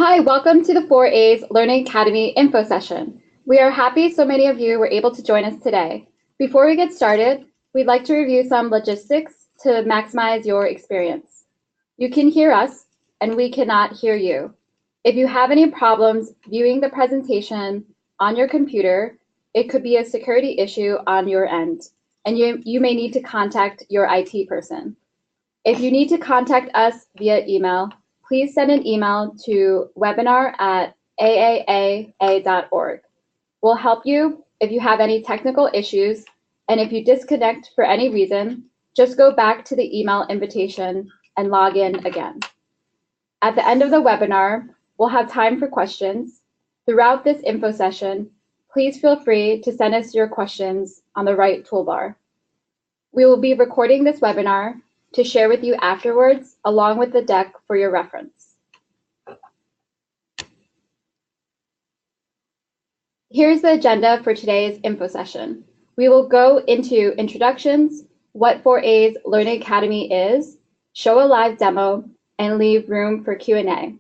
Hi, welcome to the 4A's Learning Academy info session. We are happy so many of you were able to join us today. Before we get started, we'd like to review some logistics to maximize your experience. You can hear us, and we cannot hear you. If you have any problems viewing the presentation on your computer, it could be a security issue on your end, and you may need to contact your IT person. If you need to contact us via email, please send an email to webinar@aaa.org. We'll help you if you have any technical issues, and if you disconnect for any reason, just go back to the email invitation and log in again. At the end of the webinar, we'll have time for questions. Throughout this info session, please feel free to send us your questions on the right toolbar. We will be recording this webinar to share with you afterwards, along with the deck for your reference. Here's the agenda for today's info session. We will go into introductions, what 4A's Learning Academy is, show a live demo, and leave room for Q&A.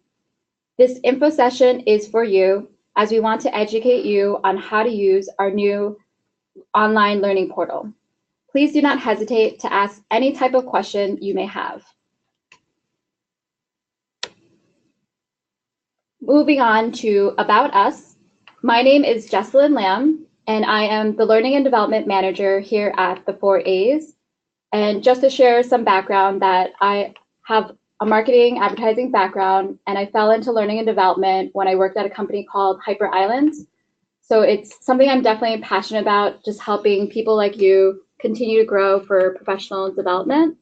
This info session is for you, as we want to educate you on how to use our new online learning portal. Please do not hesitate to ask any type of question you may have. Moving on to About Us, my name is Jessalyn Lamb, and I am the Learning and Development Manager here at the 4A's. And just to share some background, that I have a marketing advertising background, and I fell into learning and development when I worked at a company called Hyper Islands. So it's something I'm definitely passionate about, just helping people like you continue to grow for professional development.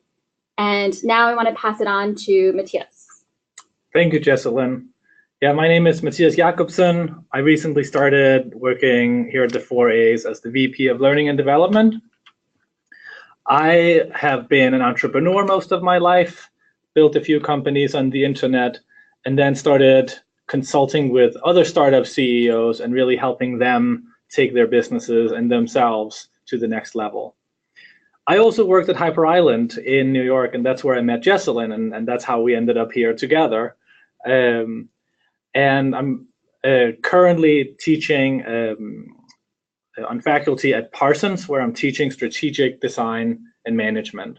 And now I want to pass it on to Matthias. Thank you, Jessalyn. Yeah, my name is Matthias Jakobsen. I recently started working here at the 4A's as the VP of Learning and Development. I have been an entrepreneur most of my life, built a few companies on the internet, and then started consulting with other startup CEOs and really helping them take their businesses and themselves to the next level. I also worked at Hyper Island in New York, and that's where I met Jessalyn, and that's how we ended up here together. And I'm currently teaching on faculty at Parsons, where I'm teaching strategic design and management.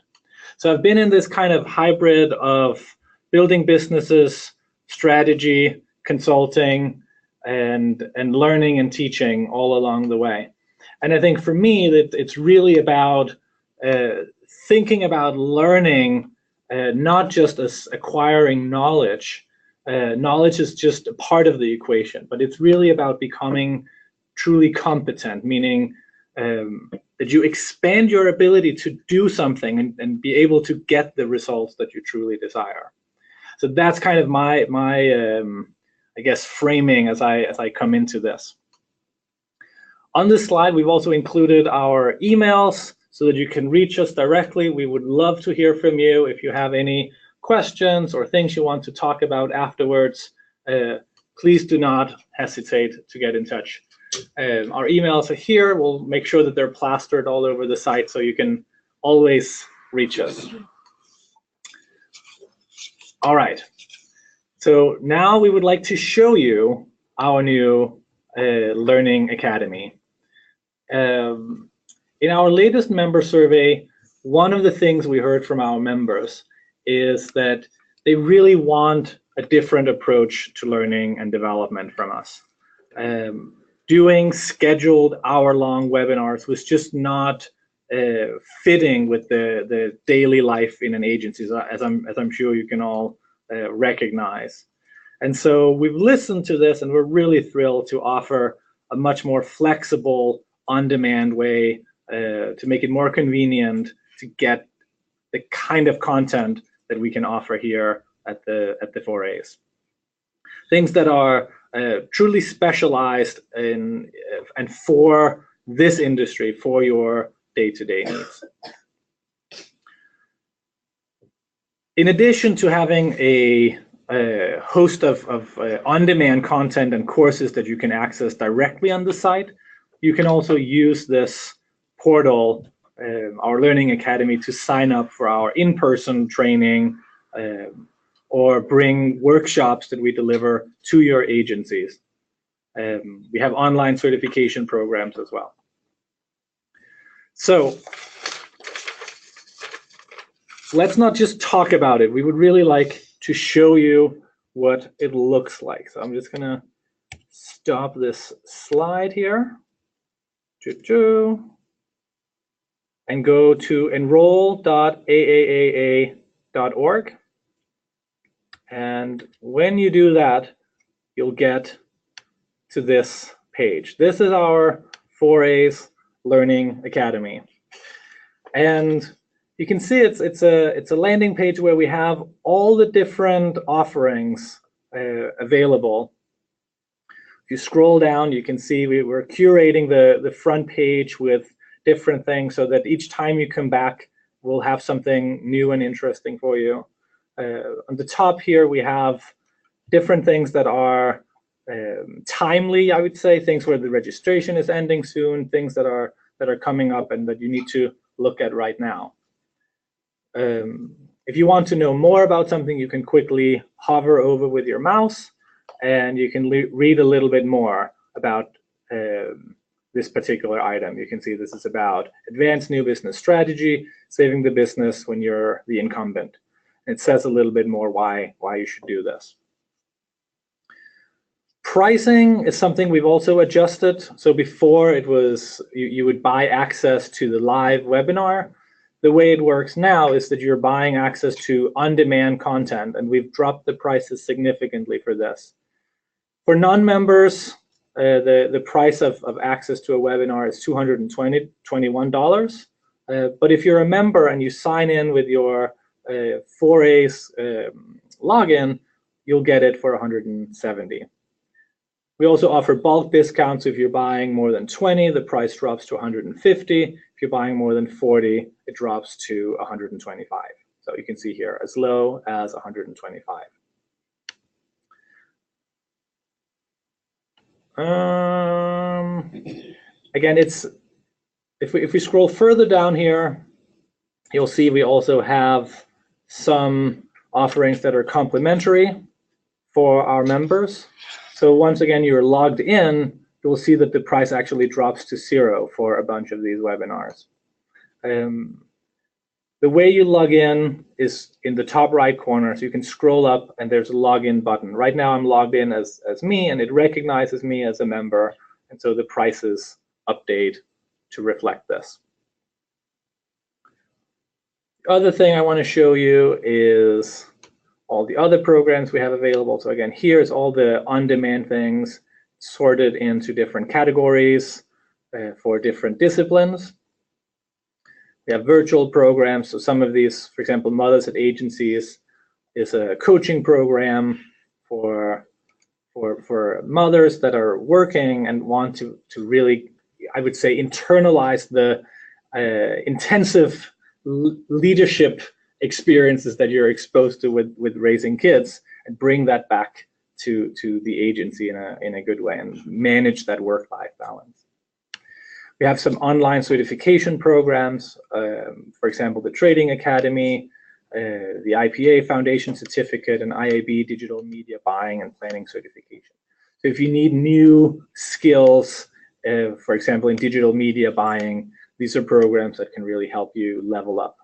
So I've been in this kind of hybrid of building businesses, strategy, consulting, and learning and teaching all along the way. And I think for me that it's really about thinking about learning, not just as acquiring knowledge. Knowledge is just a part of the equation, but it's really about becoming truly competent, meaning that you expand your ability to do something and be able to get the results that you truly desire. So that's kind of my I guess framing as I come into this. On this slide, we've also included our emails so that you can reach us directly. We would love to hear from you. If you have any questions or things you want to talk about afterwards, please do not hesitate to get in touch. Our emails are here. We'll make sure that they're plastered all over the site so you can always reach us. All right. So now we would like to show you our new Learning Academy. In our latest member survey, one of the things we heard from our members is that they really want a different approach to learning and development from us. Doing scheduled hour-long webinars was just not fitting with the daily life in an agency, as I'm sure you can all recognize. And so we've listened to this, and we're really thrilled to offer a much more flexible, on-demand way to make it more convenient to get the kind of content that we can offer here at the 4A's. Things that are truly specialized in and for this industry, for your day-to-day needs. In addition to having a host of on-demand content and courses that you can access directly on the site, you can also use this portal, our Learning Academy, to sign up for our in-person training, or bring workshops that we deliver to your agencies. We have online certification programs as well. So let's not just talk about it. We would really like to show you what it looks like. So I'm just gonna stop this slide here and go to enroll.aaaa.org. And when you do that, you'll get to this page. This is our 4A's Learning Academy. And you can see it's a landing page where we have all the different offerings available. If you scroll down, you can see we're curating the front page with different things so that each time you come back, we'll have something new and interesting for you. On the top here, we have different things that are timely, I would say, things where the registration is ending soon, things that are coming up and that you need to look at right now. If you want to know more about something, you can quickly hover over with your mouse and you can read a little bit more about this particular item. You can see this is about advanced new business strategy, saving the business when you're the incumbent. It says a little bit more why you should do this. Pricing is something we've also adjusted. So before it was you would buy access to the live webinar. The way it works now is that you're buying access to on-demand content, and we've dropped the prices significantly for this. For non-members, the price of access to a webinar is $221. But if you're a member and you sign in with your 4A's login, you'll get it for $170. We also offer bulk discounts. If you're buying more than 20, the price drops to $150. If you're buying more than 40, it drops to $125. So you can see here as low as $125. Again, if we scroll further down here, you'll see we also have some offerings that are complimentary for our members. So once again, you're logged in, you'll see that the price actually drops to $0 for a bunch of these webinars. The way you log in is in the top right corner, so you can scroll up and there's a login button. Right now I'm logged in as me, and it recognizes me as a member, and so the prices update to reflect this. The other thing I want to show you is all the other programs we have available. So again, here's all the on-demand things sorted into different categories for different disciplines. We have virtual programs. So some of these, for example, Mothers at Agencies is a coaching program for mothers that are working and want to really, I would say, internalize the intensive leadership experiences that you're exposed to with raising kids and bring that back to the agency in a good way and manage that work-life balance. We have some online certification programs, for example, the Trading Academy, the IPA Foundation Certificate, and IAB Digital Media Buying and Planning Certification. So if you need new skills, for example, in digital media buying, these are programs that can really help you level up.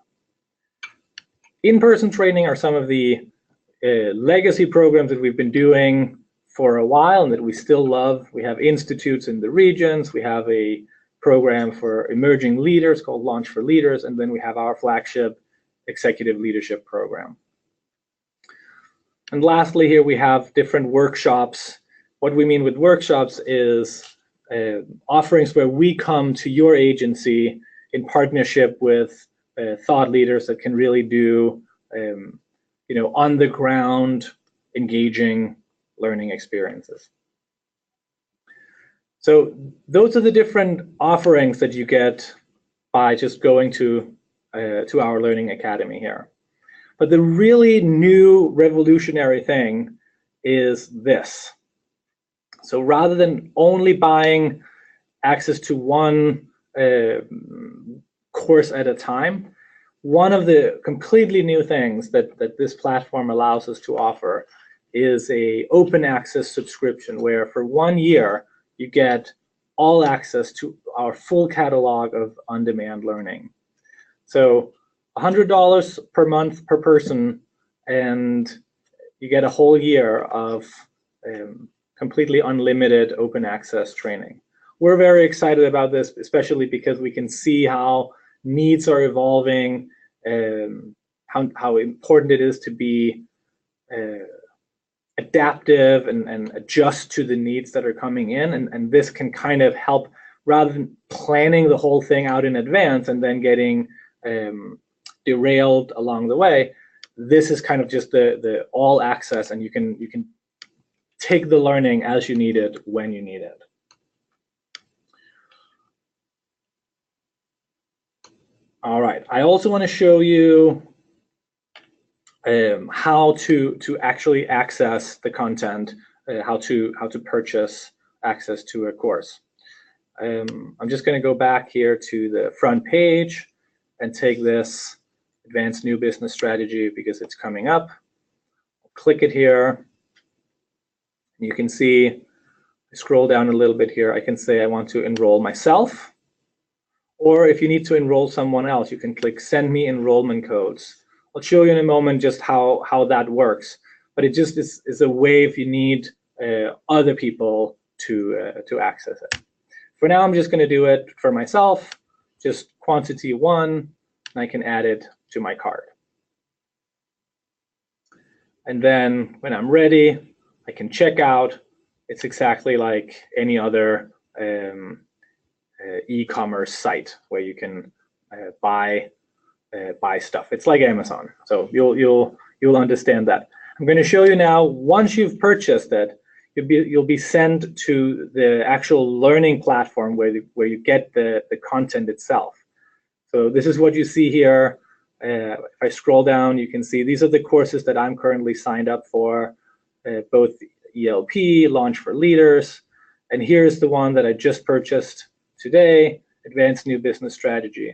In-person training are some of the legacy programs that we've been doing for a while and that we still love. We have institutes in the regions. We have a program for emerging leaders called Launch for Leaders, and then we have our flagship executive leadership program. And lastly, here we have different workshops. What we mean with workshops is offerings where we come to your agency in partnership with thought leaders that can really do on the ground engaging learning experiences. So those are the different offerings that you get by just going to our Learning Academy here. But the really new revolutionary thing is this. So rather than only buying access to one course at a time, one of the completely new things that this platform allows us to offer is a open access subscription where for 1 year you get all access to our full catalog of on-demand learning. So $100 per month per person, and you get a whole year of completely unlimited open access training. We're very excited about this, especially because we can see how needs are evolving, how important it is to be adaptive and adjust to the needs that are coming in, and this can kind of help, rather than planning the whole thing out in advance and then getting derailed along the way. This is kind of just the all access, and you can take the learning as you need it when you need it. All right, I also want to show you how to actually access the content, how to purchase access to a course. I'm just going to go back here to the front page and take this advanced new business strategy because it's coming up. I'll click it here. You can see, scroll down a little bit here, I can say I want to enroll myself, or if you need to enroll someone else, you can click send me enrollment codes. I'll show you in a moment just how that works, but it just is a way if you need other people to access it. For now, I'm just going to do it for myself, just quantity 1, and I can add it to my cart. And then when I'm ready, I can check out. It's exactly like any other e-commerce site where you can buy stuff. It's like Amazon, so you'll understand that. I'm going to show you now. Once you've purchased it, you'll be sent to the actual learning platform where you get the content itself. So this is what you see here. If I scroll down, you can see these are the courses that I'm currently signed up for, both ELP, Launch for Leaders, and here's the one that I just purchased today, Advanced New Business Strategy.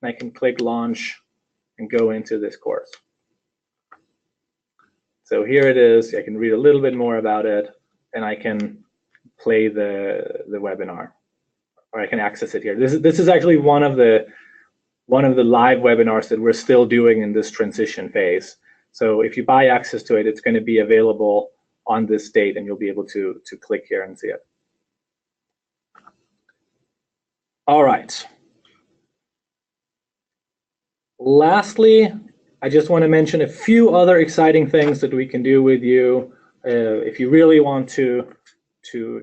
And I can click Launch and go into this course. So here it is. I can read a little bit more about it, and I can play the webinar, or I can access it here. This is actually one of the live webinars that we're still doing in this transition phase. So if you buy access to it, it's going to be available on this date, and you'll be able to click here and see it. All right. Lastly, I just want to mention a few other exciting things that we can do with you if you really want to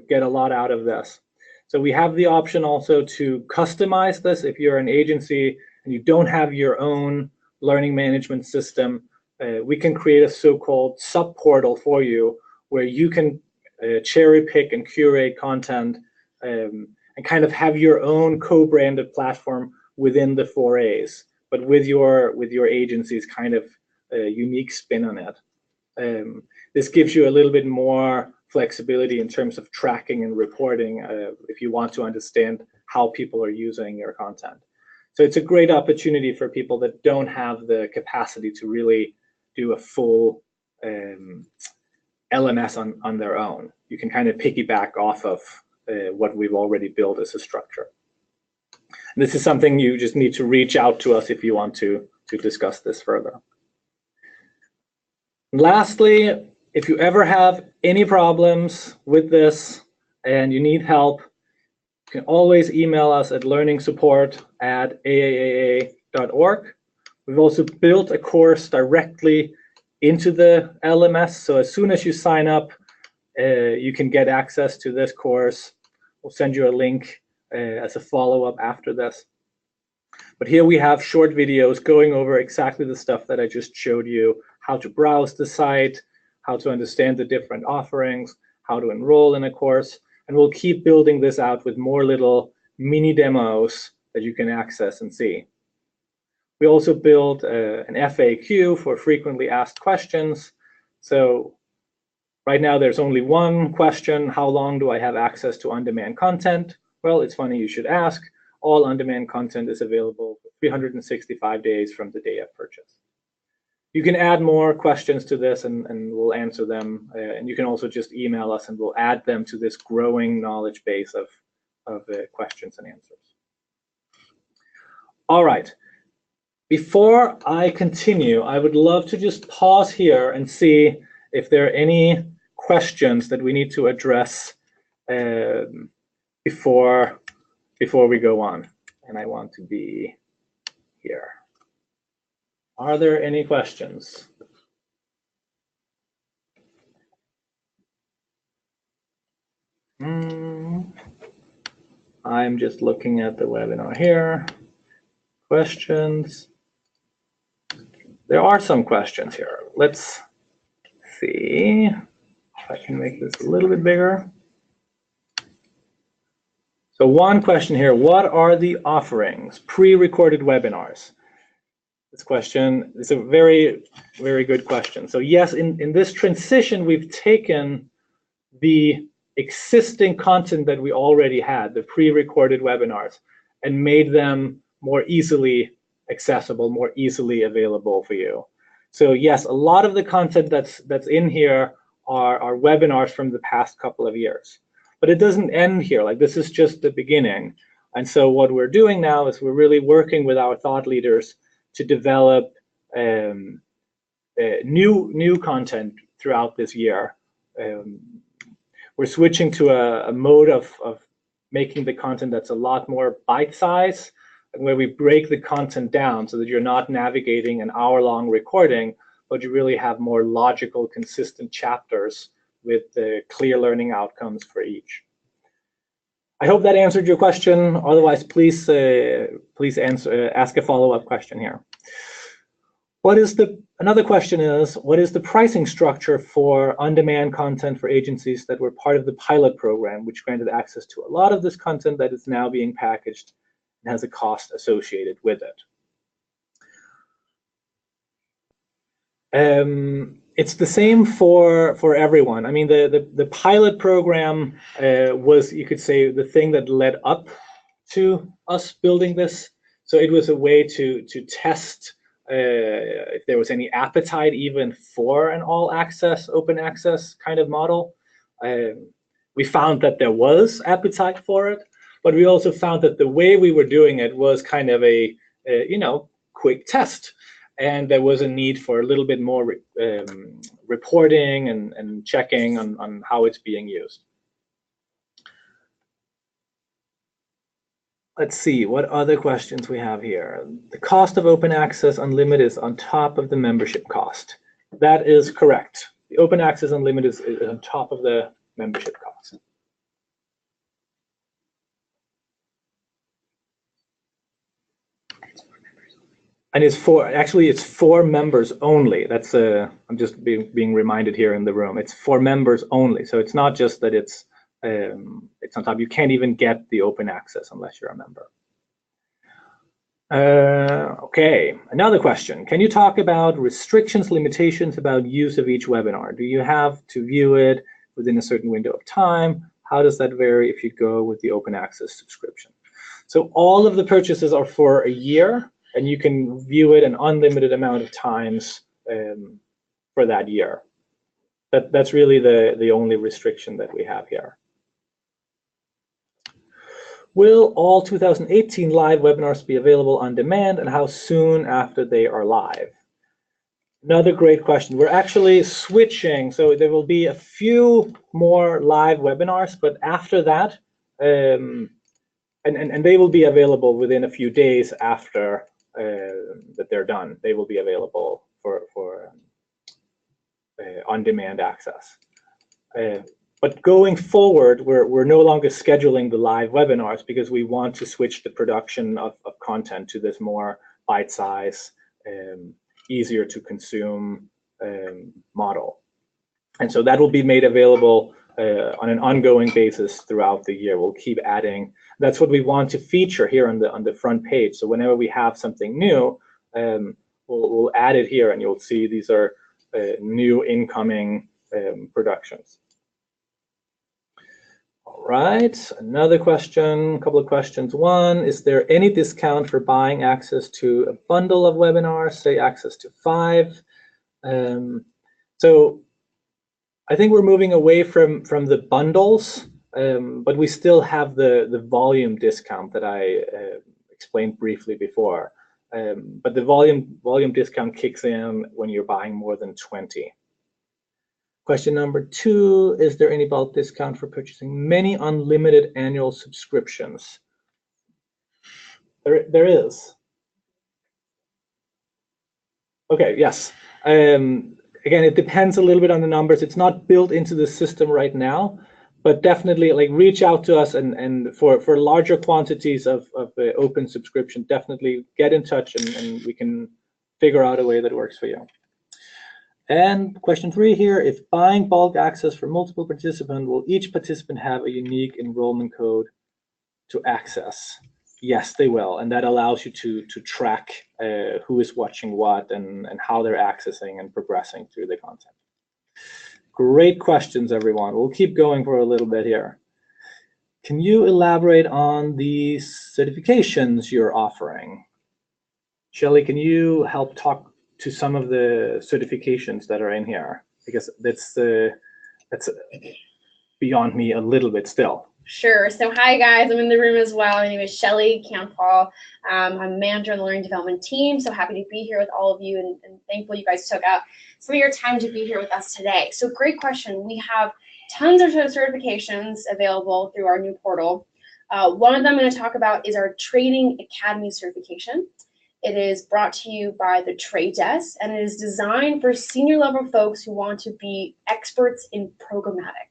get a lot out of this. So we have the option also to customize this. If you're an agency and you don't have your own learning management system, we can create a so-called sub-portal for you where you can cherry pick and curate content and kind of have your own co-branded platform within the 4A's, but with your agency's kind of unique spin on it. This gives you a little bit more flexibility in terms of tracking and reporting if you want to understand how people are using your content. So it's a great opportunity for people that don't have the capacity to really do a full LMS on their own. You can kind of piggyback off of what we've already built as a structure. And this is something you just need to reach out to us if you want to discuss this further. Lastly, if you ever have any problems with this and you need help, you can always email us at learningsupport@aaaa.org. We've also built a course directly into the LMS, so as soon as you sign up, you can get access to this course. We'll send you a link as a follow-up after this. But here we have short videos going over exactly the stuff that I just showed you, how to browse the site, how to understand the different offerings, how to enroll in a course, and we'll keep building this out with more little mini demos that you can access and see. We also built an FAQ for frequently asked questions. So right now there's only one question: how long do I have access to on-demand content? Well, it's funny you should ask. all on-demand content is available for 365 days from the day of purchase. You can add more questions to this and we'll answer them. And you can also just email us and we'll add them to this growing knowledge base of questions and answers. All right. Before I continue, I would love to just pause here and see if there are any questions that we need to address before we go on. And I want to be here. Are there any questions? I'm just looking at the webinar here. Questions. There are some questions here. Let's see if I can make this a little bit bigger. So one question here, what are the offerings? Pre-recorded webinars. This question is a very, very good question. So yes, in this transition, we've taken the existing content that we already had, the pre-recorded webinars, and made them more easily accessible, more easily available for you. So yes, a lot of the content that's in here are webinars from the past couple of years. But it doesn't end here. Like, this is just the beginning. And so what we're doing now is we're really working with our thought leaders to develop new content throughout this year. We're switching to a mode of making the content that's a lot more bite-sized, where we break the content down so that you're not navigating an hour-long recording, but you really have more logical, consistent chapters with the clear learning outcomes for each. I hope that answered your question. Otherwise, please ask a follow-up question here. Another question is, what is the pricing structure for on-demand content for agencies that were part of the pilot program, which granted access to a lot of this content that is now being packaged and has a cost associated with it? It's the same for everyone. I mean, the pilot program was, you could say, the thing that led up to us building this. So it was a way to test if there was any appetite even for an all-access, open access kind of model. We found that there was appetite for it, but we also found that the way we were doing it was kind of a quick test. And there was a need for a little bit more reporting and checking on how it's being used. Let's see, what other questions we have here. The cost of open access unlimited is on top of the membership cost. That is correct. The open access unlimited is on top of the membership cost. And it's for members only. That's I'm just being reminded here in the room. It's for members only. So it's not just that it's on top. You can't even get the open access unless you're a member. Okay, another question. Can you talk about restrictions, limitations about use of each webinar? Do you have to view it within a certain window of time? How does that vary if you go with the open access subscription? So all of the purchases are for a year, and you can view it an unlimited amount of times for that year. That's really the only restriction that we have here. Will all 2018 live webinars be available on demand, and how soon after they are live? Another great question. We're actually switching, so there will be a few more live webinars, but after that, and they will be available within a few days after that they're done. They will be available for on-demand access. But going forward, we're no longer scheduling the live webinars because we want to switch the production of content to this more bite-size, easier to consume model. And so that will be made available on an ongoing basis throughout the year. We'll keep adding. That's what we want to feature here on the front page. So whenever we have something new, we'll add it here, and you'll see these are new incoming productions. All right, another question, a couple of questions. One, is there any discount for buying access to a bundle of webinars, say access to 5? So I think we're moving away from the bundles, but we still have the volume discount that I explained briefly before. But the volume discount kicks in when you're buying more than 20. Question number 2, is there any bulk discount for purchasing many unlimited annual subscriptions? There is. Okay, yes. Again, it depends a little bit on the numbers. It's not built into the system right now, but definitely like reach out to us, and for larger quantities of open subscription, definitely get in touch, and we can figure out a way that works for you. And question 3 here, if buying bulk access for multiple participants, will each participant have a unique enrollment code to access? Yes, they will, and that allows you to track who is watching what and how they're accessing and progressing through the content. Great questions, everyone. We'll keep going for a little bit here. Can you elaborate on the certifications you're offering? Shelley, can you help talk to some of the certifications that are in here? Because that's beyond me a little bit still. Sure. So hi guys, I'm in the room as well. My name is Shelley Campbell. I'm a manager on the learning development team. So happy to be here with all of you, and thankful you guys took out some of your time to be here with us today. So great question. We have tons of certifications available through our new portal. One of them I'm going to talk about is our Trading Academy certification. It is brought to you by the Trade Desk, and it is designed for senior level folks who want to be experts in programmatic.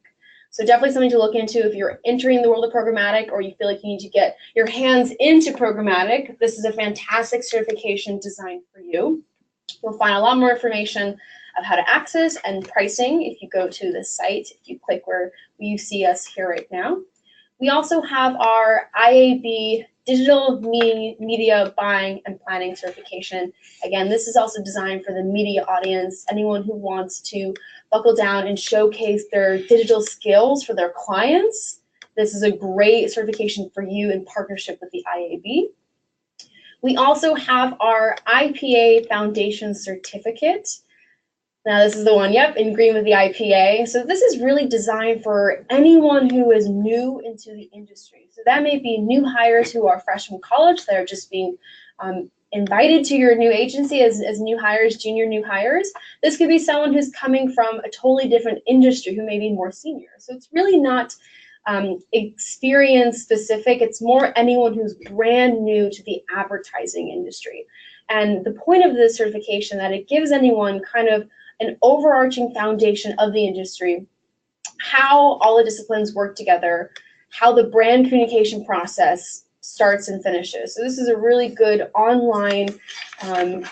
So definitely something to look into if you're entering the world of programmatic, or you feel like you need to get your hands into programmatic. This is a fantastic certification designed for you. You'll find a lot more information of how to access and pricing if you go to the site, if you click where you see us here right now. We also have our IAB Digital Media Buying and Planning certification. Again, this is also designed for the media audience, anyone who wants to buckle down and showcase their digital skills for their clients. This is a great certification for you in partnership with the IAB. We also have our IPA Foundation certificate. Now this is the one, yep, in green with the IPA. So this is really designed for anyone who is new into the industry. So that may be new hires who are fresh from college that are just being invited to your new agency as new hires, junior new hires. This could be someone who's coming from a totally different industry who may be more senior. So it's really not experience specific. It's more anyone who's brand new to the advertising industry. And the point of this certification that it gives anyone kind of an overarching foundation of the industry, how all the disciplines work together, how the brand communication process starts and finishes. So this is a really good online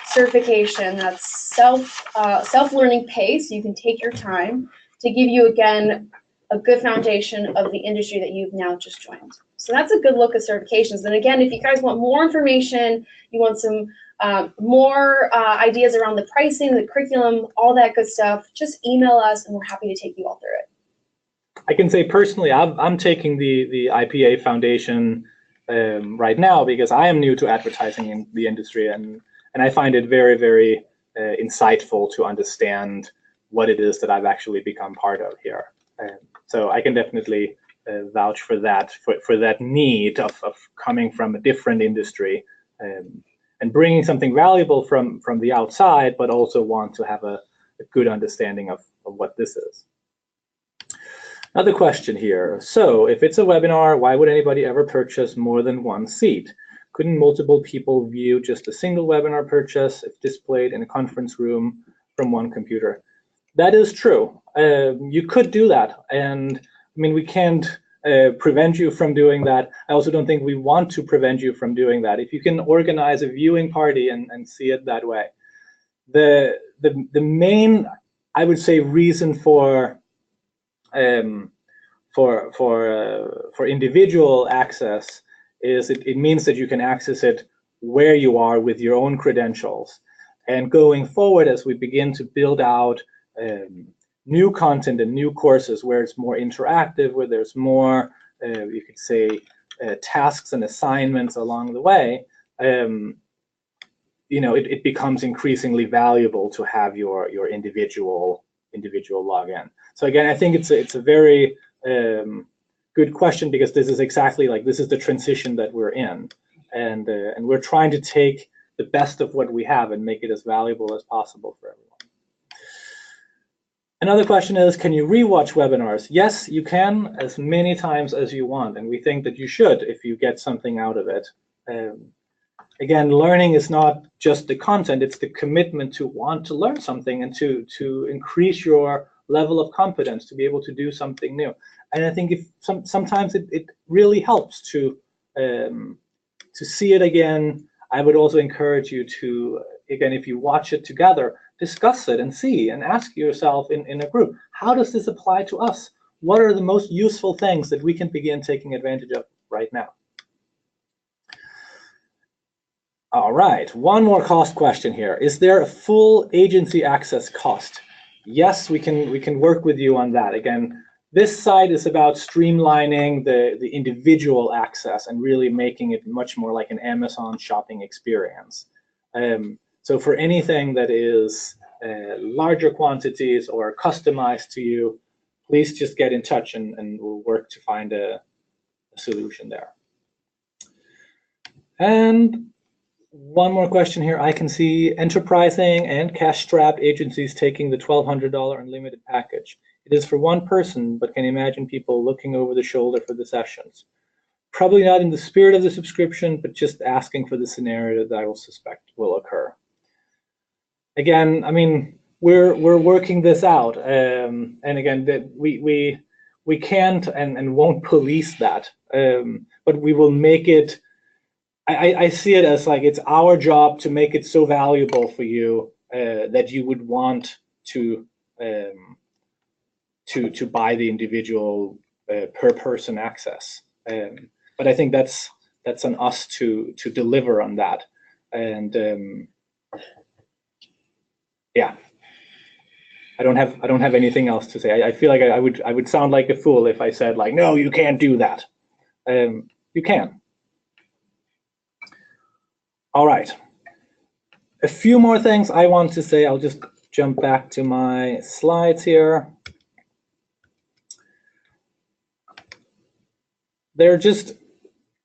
certification that's self-learning pace. You can take your time to give you, again, a good foundation of the industry that you've now just joined. So that's a good look at certifications. And again, if you guys want more information, you want some more ideas around the pricing, the curriculum, all that good stuff, just email us and we're happy to take you all through it. I can say personally, I'm taking the IPA Foundation right now because I am new to advertising in the industry, and I find it very, very insightful to understand what it is that I've actually become part of here. So I can definitely vouch for that, for that need of coming from a different industry and bringing something valuable from the outside, but also want to have a good understanding of what this is. Another question here. So if it's a webinar, why would anybody ever purchase more than one seat? Couldn't multiple people view just a single webinar purchase if displayed in a conference room from one computer? That is true. You could do that. And I mean, we can't prevent you from doing that. I also don't think we want to prevent you from doing that. If you can organize a viewing party and see it that way. The main, I would say, reason for individual access is it means that you can access it where you are with your own credentials. And going forward, as we begin to build out new content and new courses where it's more interactive, where there's more, you could say, tasks and assignments along the way, it becomes increasingly valuable to have your individual login. So again, I think it's a very good question, because this is exactly this is the transition that we're in, and we're trying to take the best of what we have and make it as valuable as possible for everyone. Another question is, can you rewatch webinars? Yes, you can, as many times as you want, and we think that you should if you get something out of it. Again, learning is not just the content, it's the commitment to want to learn something and to increase your level of competence to be able to do something new. And I think sometimes it really helps to see it again. I would also encourage you to, again, if you watch it together, discuss it and see and ask yourself in a group, how does this apply to us? What are the most useful things that we can begin taking advantage of right now? All right, one more cost question here. Is there a full agency access cost? Yes, we can work with you on that. Again, this side is about streamlining the individual access and really making it much more like an Amazon shopping experience. So for anything that is larger quantities or customized to you, please just get in touch and we'll work to find a solution there. And one more question here. I can see enterprising and cash-strapped agencies taking the $1,200 unlimited package. It is for one person, but can imagine people looking over the shoulder for the sessions. Probably not in the spirit of the subscription, but just asking for the scenario that I will suspect will occur. Again, I mean, we're working this out, and again, that we can't and won't police that, but we will make it. I see it as it's our job to make it so valuable for you that you would want to buy the individual per person access. But I think that's on us to deliver on that. And yeah, I don't have anything else to say. I feel like I would sound like a fool if I said no, you can't do that. You can. All right, a few more things I want to say. I'll just jump back to my slides here. There are just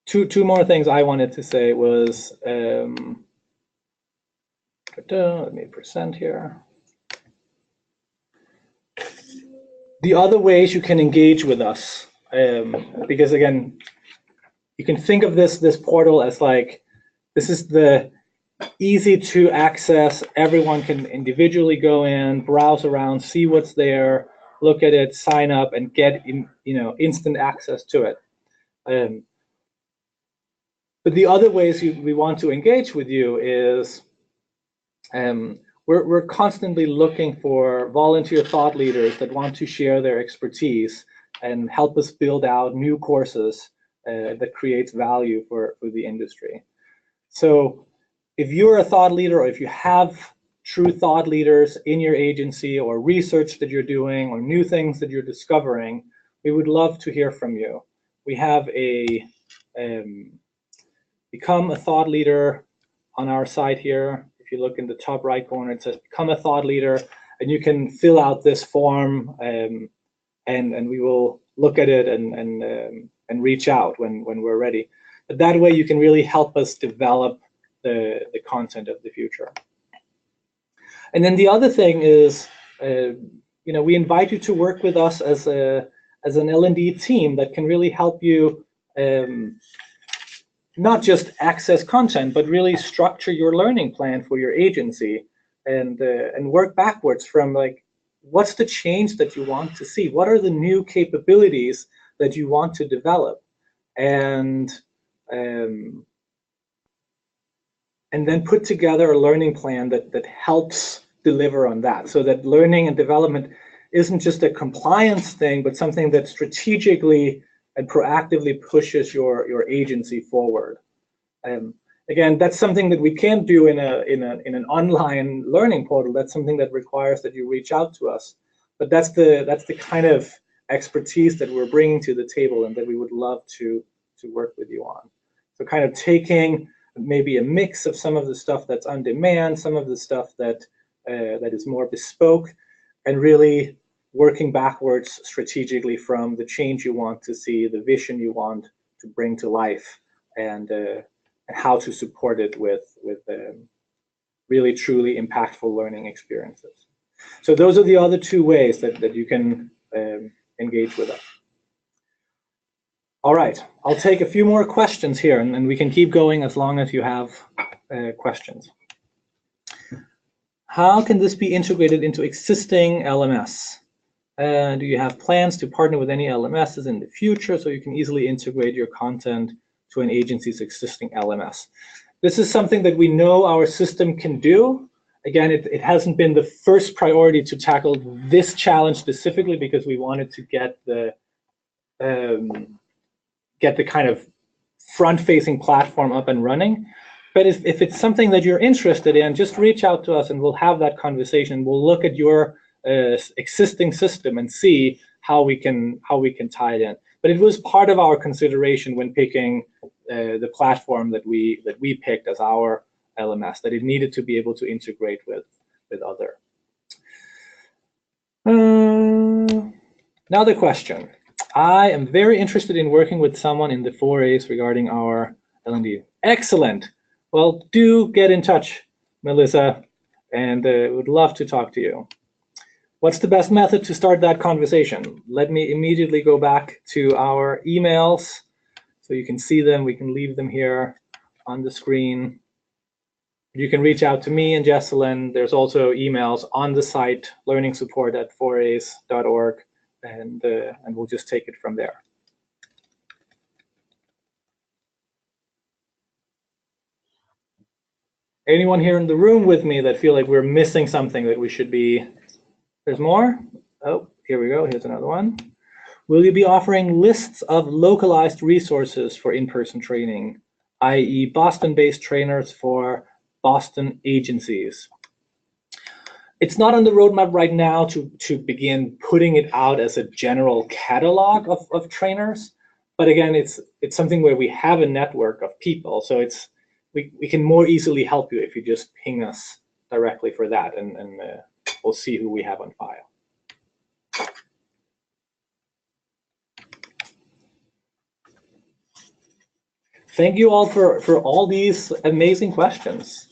two more things I wanted to say was, let me present here. The other ways you can engage with us, because again, you can think of this portal as this is the easy to access. Everyone can individually go in, browse around, see what's there, look at it, sign up, and get instant access to it. But the other ways we want to engage with you is we're constantly looking for volunteer thought leaders that want to share their expertise and help us build out new courses that creates value for the industry. So if you're a thought leader, or if you have true thought leaders in your agency, or research that you're doing, or new things that you're discovering, we would love to hear from you. We have a Become a Thought Leader on our site here. If you look in the top right corner, it says Become a Thought Leader, and you can fill out this form, and we will look at it and reach out when we're ready. But that way you can really help us develop the content of the future. And then the other thing is, we invite you to work with us as an L&D team that can really help you not just access content, but really structure your learning plan for your agency and work backwards from what's the change that you want to see? What are the new capabilities that you want to develop? And then put together a learning plan that helps deliver on that, so that learning and development isn't just a compliance thing, but something that strategically and proactively pushes your agency forward. Again, that's something that we can't do in an online learning portal. That's something that requires that you reach out to us. But that's the kind of expertise that we're bringing to the table and that we would love to work with you on. So kind of taking maybe a mix of some of the stuff that's on demand, some of the stuff that is more bespoke, and really working backwards strategically from the change you want to see, the vision you want to bring to life, and how to support it with really truly impactful learning experiences. So those are the other two ways that you can engage with us. All right, I'll take a few more questions here, and we can keep going as long as you have questions. How can this be integrated into existing LMS? Do you have plans to partner with any LMSs in the future so you can easily integrate your content to an agency's existing LMS? This is something that we know our system can do. Again, it hasn't been the first priority to tackle this challenge specifically because we wanted to get the kind of front-facing platform up and running. But if it's something that you're interested in, just reach out to us and we'll have that conversation. We'll look at your existing system and see how we can tie it in. But it was part of our consideration when picking the platform that we picked as our LMS, that it needed to be able to integrate with other. Now the question. I am very interested in working with someone in the 4A's regarding our L&D. Excellent. Well, do get in touch, Melissa, and would love to talk to you. What's the best method to start that conversation? Let me immediately go back to our emails so you can see them. We can leave them here on the screen. You can reach out to me and Jesselyn. There's also emails on the site, learningsupport@4as.org, and we'll just take it from there. Anyone here in the room with me that feel like we're missing something that we should be? There's more? Oh, here we go. Here's another one. Will you be offering lists of localized resources for in-person training, i.e. Boston-based trainers for Boston agencies? It's not on the roadmap right now to begin putting it out as a general catalog of trainers. But again, it's something where we have a network of people. So we can more easily help you if you just ping us directly for that, and we'll see who we have on file. Thank you all for all these amazing questions.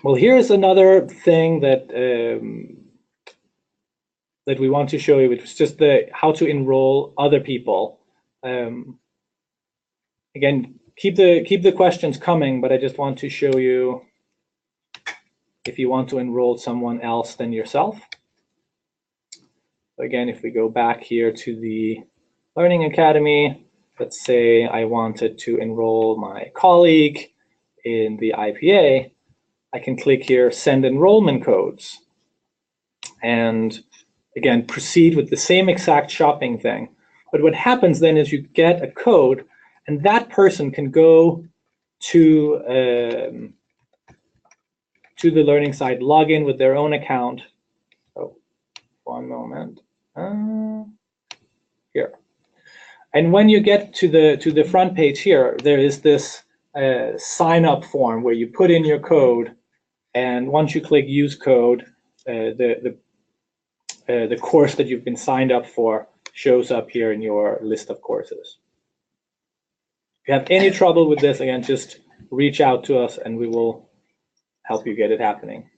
Well, here's another thing that that we want to show you, which is just how to enroll other people. Again, keep the questions coming, but I just want to show you if you want to enroll someone else than yourself. Again, if we go back here to the Learning Academy, let's say I wanted to enroll my colleague in the IPA, I can click here, send enrollment codes, and again, proceed with the same exact shopping thing. But what happens then is you get a code, and that person can go to the learning site, log in with their own account. Oh, one moment. Here. And when you get to the front page here, there is this sign up form where you put in your code, and once you click use code, the course that you've been signed up for shows up here in your list of courses. If you have any trouble with this, again, just reach out to us and we will help you get it happening.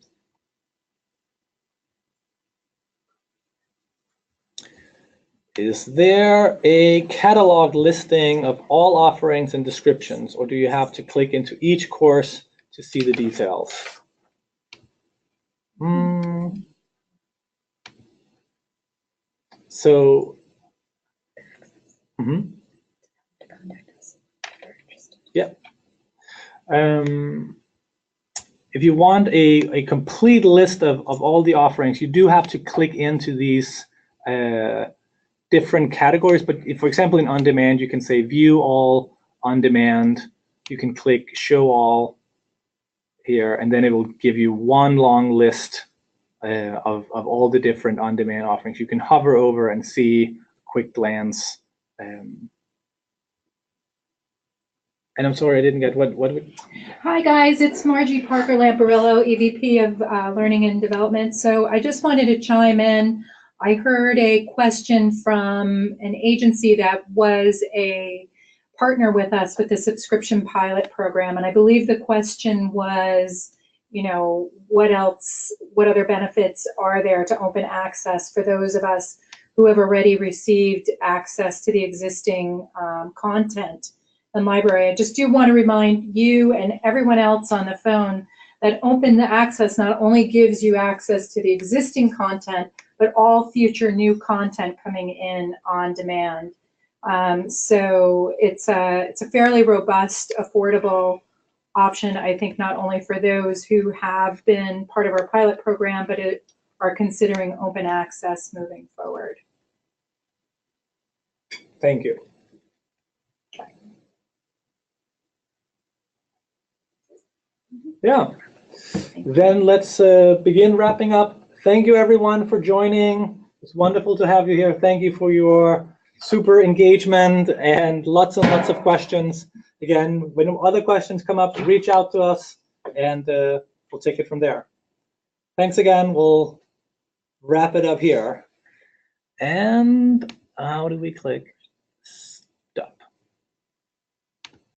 Is there a catalog listing of all offerings and descriptions, or do you have to click into each course to see the details? So, yeah. If you want a complete list of all the offerings, you do have to click into these different categories. But if, for example, in on-demand, you can say view all on-demand. You can click show all. here, and then it will give you one long list of all the different on-demand offerings. You can hover over and see a quick glance. And I'm sorry, I didn't get what. Hi guys, it's Margie Parker Lamparillo, EVP of Learning and Development. So I just wanted to chime in. I heard a question from an agency that was a partner with us with the subscription pilot program, and I believe the question was, you know, what other benefits are there to open access for those of us who have already received access to the existing content and library. I just do want to remind you and everyone else on the phone that open access not only gives you access to the existing content, but all future new content coming in on demand. So it's a fairly robust, affordable option, I think, not only for those who have been part of our pilot program, but are considering open access moving forward. Thank you. Yeah, then let's begin wrapping up. Thank you everyone for joining. It's wonderful to have you here. Thank you for your super engagement and lots of questions. Again, when other questions come up, reach out to us and we'll take it from there. Thanks again. We'll wrap it up here. And how do we click?